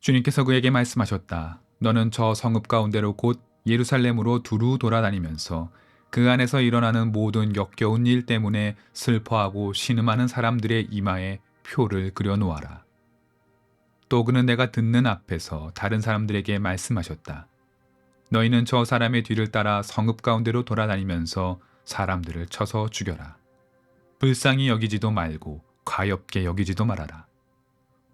주님께서 그에게 말씀하셨다. 너는 저 성읍 가운데로 곧 예루살렘으로 두루 돌아다니면서 그 안에서 일어나는 모든 역겨운 일 때문에 슬퍼하고 신음하는 사람들의 이마에 표를 그려 놓아라. 또 그는 내가 듣는 앞에서 다른 사람들에게 말씀하셨다. 너희는 저 사람의 뒤를 따라 성읍 가운데로 돌아다니면서 사람들을 쳐서 죽여라. 불쌍히 여기지도 말고 가엾게 여기지도 말아라.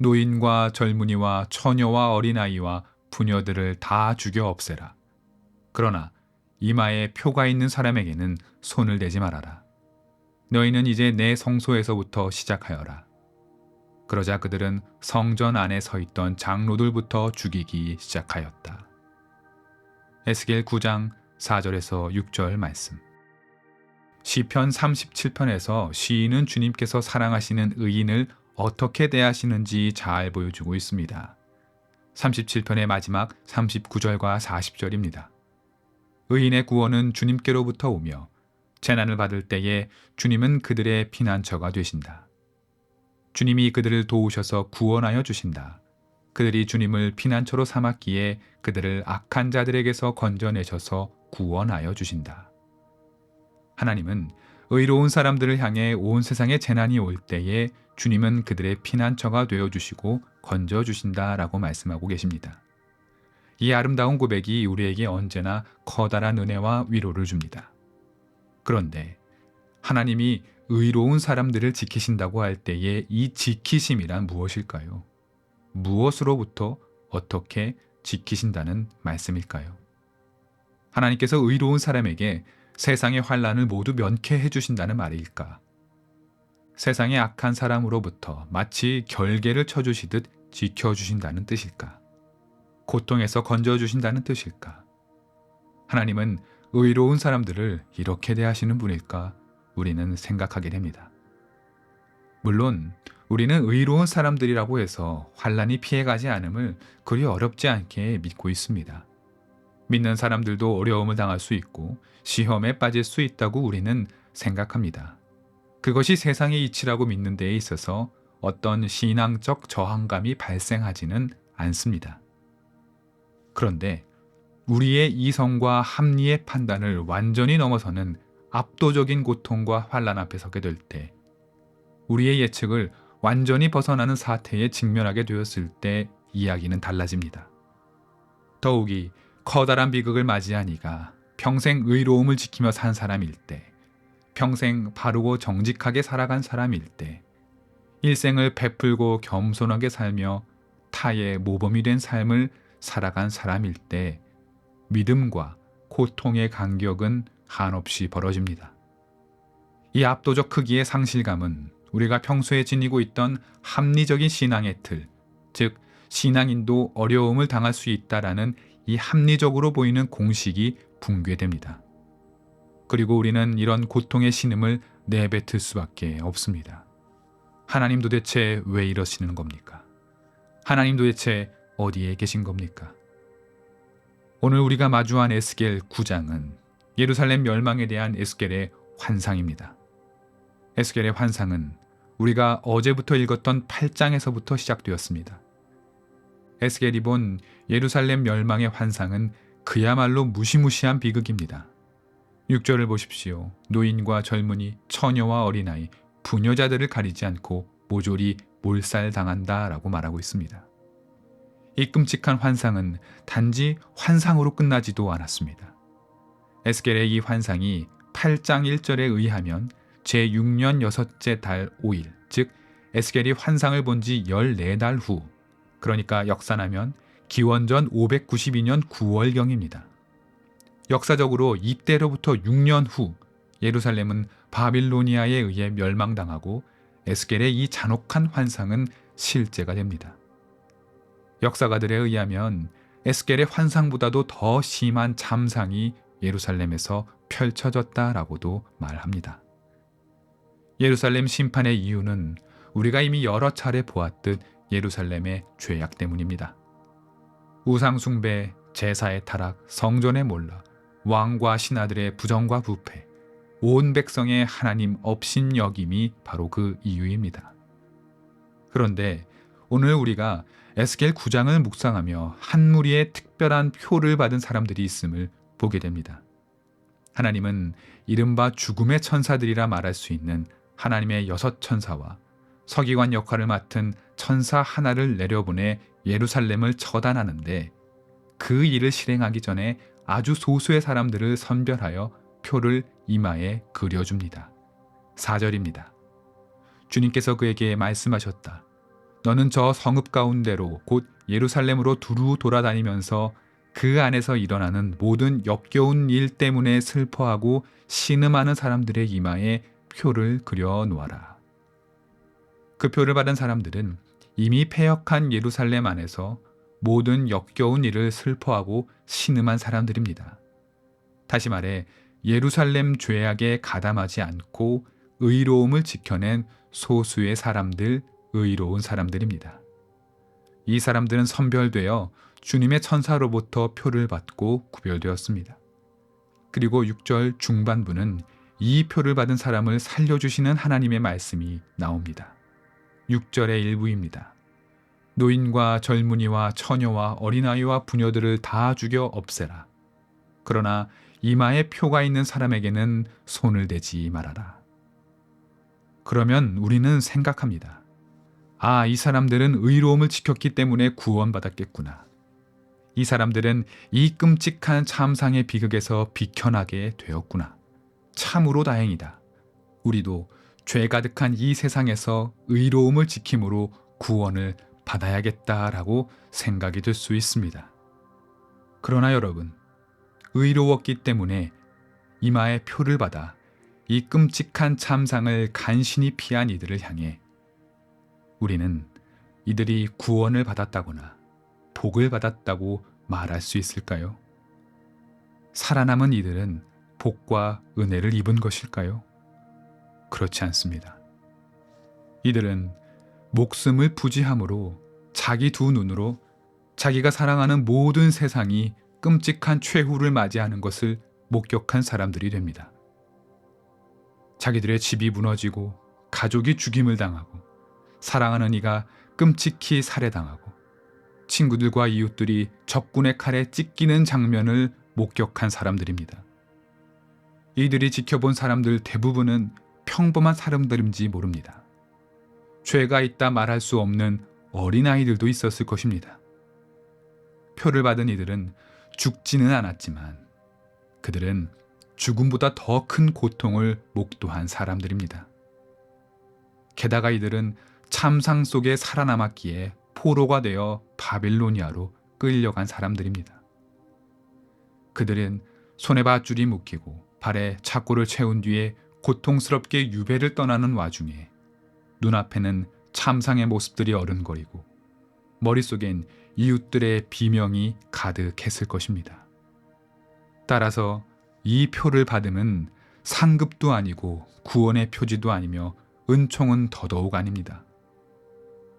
노인과 젊은이와 처녀와 어린아이와 부녀들을 다 죽여 없애라. 그러나 이마에 표가 있는 사람에게는 손을 대지 말아라. 너희는 이제 내 성소에서부터 시작하여라. 그러자 그들은 성전 안에 서 있던 장로들부터 죽이기 시작하였다. 에스겔 9장 4절에서 6절 말씀. 시편 37편에서 시인은 주님께서 사랑하시는 의인을 어떻게 대하시는지 잘 보여주고 있습니다. 37편의 마지막 39절과 40절입니다. 의인의 구원은 주님께로부터 오며 재난을 받을 때에 주님은 그들의 피난처가 되신다. 주님이 그들을 도우셔서 구원하여 주신다. 그들이 주님을 피난처로 삼았기에 그들을 악한 자들에게서 건져내셔서 구원하여 주신다. 하나님은 의로운 사람들을 향해 온 세상에 재난이 올 때에 주님은 그들의 피난처가 되어주시고 건져주신다라고 말씀하고 계십니다. 이 아름다운 고백이 우리에게 언제나 커다란 은혜와 위로를 줍니다. 그런데 하나님이 의로운 사람들을 지키신다고 할 때에 이 지키심이란 무엇일까요? 무엇으로부터 어떻게 지키신다는 말씀일까요? 하나님께서 의로운 사람에게 세상의 환난을 모두 면케해 주신다는 말일까? 세상의 악한 사람으로부터 마치 결계를 쳐주시듯 지켜주신다는 뜻일까? 고통에서 건져주신다는 뜻일까? 하나님은 의로운 사람들을 이렇게 대하시는 분일까? 우리는 생각하게 됩니다. 물론 우리는 의로운 사람들이라고 해서 환난이 피해가지 않음을 그리 어렵지 않게 믿고 있습니다. 믿는 사람들도 어려움을 당할 수 있고 시험에 빠질 수 있다고 우리는 생각합니다. 그것이 세상의 이치라고 믿는 데에 있어서 어떤 신앙적 저항감이 발생하지는 않습니다. 그런데 우리의 이성과 합리의 판단을 완전히 넘어서는 압도적인 고통과 환난 앞에 서게 될 때, 우리의 예측을 완전히 벗어나는 사태에 직면하게 되었을 때 이야기는 달라집니다. 더욱이 커다란 비극을 맞이한 이가 평생 의로움을 지키며 산 사람일 때, 평생 바르고 정직하게 살아간 사람일 때, 일생을 베풀고 겸손하게 살며 타의 모범이 된 삶을 살아간 사람일 때 믿음과 고통의 간격은 한없이 벌어집니다. 이 압도적 크기의 상실감은 우리가 평소에 지니고 있던 합리적인 신앙의 틀, 즉 신앙인도 어려움을 당할 수 있다라는 이 합리적으로 보이는 공식이 붕괴됩니다. 그리고 우리는 이런 고통의 신음을 내뱉을 수밖에 없습니다. 하나님 도대체 왜 이러시는 겁니까? 하나님 도대체 어디에 계신 겁니까? 오늘 우리가 마주한 에스겔 9장은 예루살렘 멸망에 대한 에스겔의 환상입니다. 에스겔의 환상은 우리가 어제부터 읽었던 8장에서부터 시작되었습니다. 에스겔이 본 예루살렘 멸망의 환상은 그야말로 무시무시한 비극입니다. 6절을 보십시오. 노인과 젊은이, 처녀와 어린아이, 부녀자들을 가리지 않고 모조리 몰살당한다 라고 말하고 있습니다. 이 끔찍한 환상은 단지 환상으로 끝나지도 않았습니다. 에스겔의 이 환상이 8장 1절에 의하면 제6년 6째 달 5일, 즉 에스겔이 환상을 본 지 14달 후, 그러니까 역산하면 기원전 592년 9월경입니다. 역사적으로 이때로부터 6년 후 예루살렘은 바빌로니아에 의해 멸망당하고 에스겔의 이 잔혹한 환상은 실제가 됩니다. 역사가들에 의하면 에스겔의 환상보다도 더 심한 참상이 예루살렘에서 펼쳐졌다라고도 말합니다. 예루살렘 심판의 이유는 우리가 이미 여러 차례 보았듯 예루살렘의 죄악 때문입니다. 우상 숭배, 제사의 타락, 성전의 몰락, 왕과 신하들의 부정과 부패, 온 백성의 하나님 업신여김이 바로 그 이유입니다. 그런데 오늘 우리가 에스겔 9장을 묵상하며 한 무리의 특별한 표를 받은 사람들이 있음을 보게 됩니다. 하나님은 이른바 죽음의 천사들이라 말할 수 있는 하나님의 6천사와 서기관 역할을 맡은 천사 하나를 내려보내 예루살렘을 처단하는데, 그 일을 실행하기 전에 아주 소수의 사람들을 선별하여 표를 이마에 그려줍니다. 4절입니다. 주님께서 그에게 말씀하셨다. 너는 저 성읍 가운데로 곧 예루살렘으로 두루 돌아다니면서 그 안에서 일어나는 모든 역겨운 일 때문에 슬퍼하고 신음하는 사람들의 이마에 표를 그려 놓아라. 그 표를 받은 사람들은 이미 패역한 예루살렘 안에서 모든 역겨운 일을 슬퍼하고 신음한 사람들입니다. 다시 말해 예루살렘 죄악에 가담하지 않고 의로움을 지켜낸 소수의 사람들, 의로운 사람들입니다. 이 사람들은 선별되어 주님의 천사로부터 표를 받고 구별되었습니다. 그리고 6절 중반부는 이 표를 받은 사람을 살려주시는 하나님의 말씀이 나옵니다. 6절의 일부입니다. 노인과 젊은이와 처녀와 어린아이와 부녀들을 다 죽여 없애라. 그러나 이마에 표가 있는 사람에게는 손을 대지 말아라. 그러면 우리는 생각합니다. 아, 이 사람들은 의로움을 지켰기 때문에 구원받았겠구나. 이 사람들은 이 끔찍한 참상의 비극에서 비켜나게 되었구나. 참으로 다행이다. 우리도 죄 가득한 이 세상에서 의로움을 지킴으로 구원을 받아야겠다라고 생각이 들 수 있습니다. 그러나 여러분, 의로웠기 때문에 이마에 표를 받아 이 끔찍한 참상을 간신히 피한 이들을 향해 우리는 이들이 구원을 받았다거나 복을 받았다고 말할 수 있을까요? 살아남은 이들은 복과 은혜를 입은 것일까요? 그렇지 않습니다. 이들은 목숨을 부지함으로 자기 두 눈으로 자기가 사랑하는 모든 세상이 끔찍한 최후를 맞이하는 것을 목격한 사람들이 됩니다. 자기들의 집이 무너지고 가족이 죽임을 당하고 사랑하는 이가 끔찍히 살해당하고 친구들과 이웃들이 적군의 칼에 찢기는 장면을 목격한 사람들입니다. 이들이 지켜본 사람들 대부분은 평범한 사람들인지 모릅니다. 죄가 있다 말할 수 없는 어린아이들도 있었을 것입니다. 표를 받은 이들은 죽지는 않았지만 그들은 죽음보다 더 큰 고통을 목도한 사람들입니다. 게다가 이들은 참상 속에 살아남았기에 포로가 되어 바빌로니아로 끌려간 사람들입니다. 그들은 손에 밧줄이 묶이고 발에 착고를 채운 뒤에 고통스럽게 유배를 떠나는 와중에 눈앞에는 참상의 모습들이 어른거리고 머릿속엔 이웃들의 비명이 가득했을 것입니다. 따라서 이 표를 받음은 상급도 아니고 구원의 표지도 아니며 은총은 더더욱 아닙니다.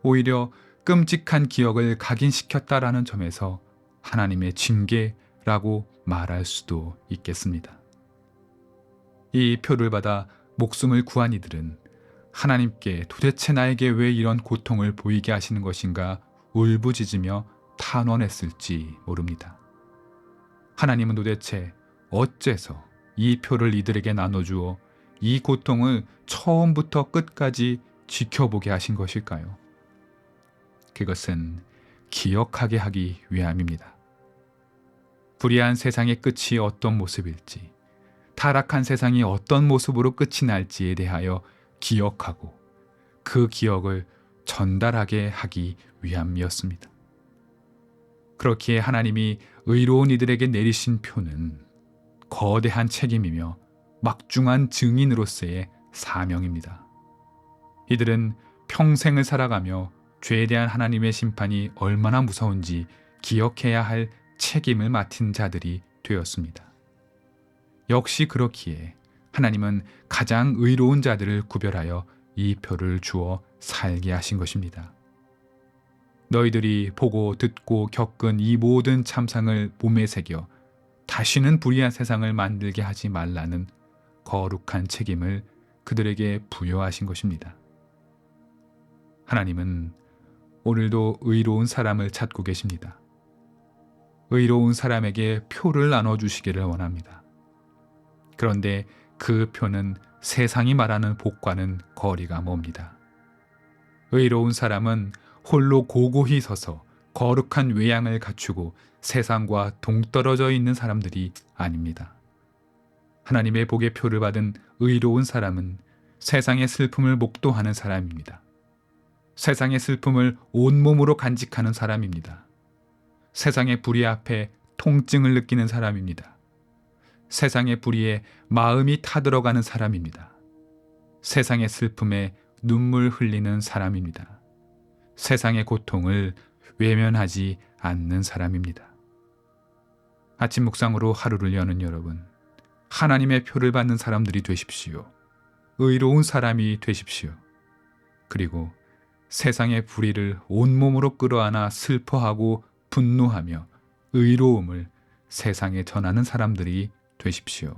오히려 끔찍한 기억을 각인시켰다라는 점에서 하나님의 징계라고 말할 수도 있겠습니다. 이 표를 받아 목숨을 구한 이들은 하나님께 도대체 나에게 왜 이런 고통을 보이게 하시는 것인가 울부짖으며 탄원했을지 모릅니다. 하나님은 도대체 어째서 이 표를 이들에게 나눠주어 이 고통을 처음부터 끝까지 지켜보게 하신 것일까요? 그것은 기억하게 하기 위함입니다. 불의한 세상의 끝이 어떤 모습일지, 타락한 세상이 어떤 모습으로 끝이 날지에 대하여 기억하고 그 기억을 전달하게 하기 위함이었습니다. 그렇기에 하나님이 의로운 이들에게 내리신 표는 거대한 책임이며 막중한 증인으로서의 사명입니다. 이들은 평생을 살아가며 죄에 대한 하나님의 심판이 얼마나 무서운지 기억해야 할 책임을 맡은 자들이 되었습니다. 역시 그렇기에 하나님은 가장 의로운 자들을 구별하여 이 표를 주어 살게 하신 것입니다. 너희들이 보고 듣고 겪은 이 모든 참상을 몸에 새겨 다시는 불의한 세상을 만들게 하지 말라는 거룩한 책임을 그들에게 부여하신 것입니다. 하나님은 오늘도 의로운 사람을 찾고 계십니다. 의로운 사람에게 표를 나눠주시기를 원합니다. 그런데 그 표는 세상이 말하는 복과는 거리가 멉니다. 의로운 사람은 홀로 고고히 서서 거룩한 외양을 갖추고 세상과 동떨어져 있는 사람들이 아닙니다. 하나님의 복의 표를 받은 의로운 사람은 세상의 슬픔을 목도하는 사람입니다. 세상의 슬픔을 온몸으로 간직하는 사람입니다. 세상의 불의 앞에 통증을 느끼는 사람입니다. 세상의 불의에 마음이 타들어가는 사람입니다. 세상의 슬픔에 눈물 흘리는 사람입니다. 세상의 고통을 외면하지 않는 사람입니다. 아침 묵상으로 하루를 여는 여러분, 하나님의 표를 받는 사람들이 되십시오. 의로운 사람이 되십시오. 그리고 세상의 불의를 온몸으로 끌어안아 슬퍼하고 분노하며 의로움을 세상에 전하는 사람들이 되십시오.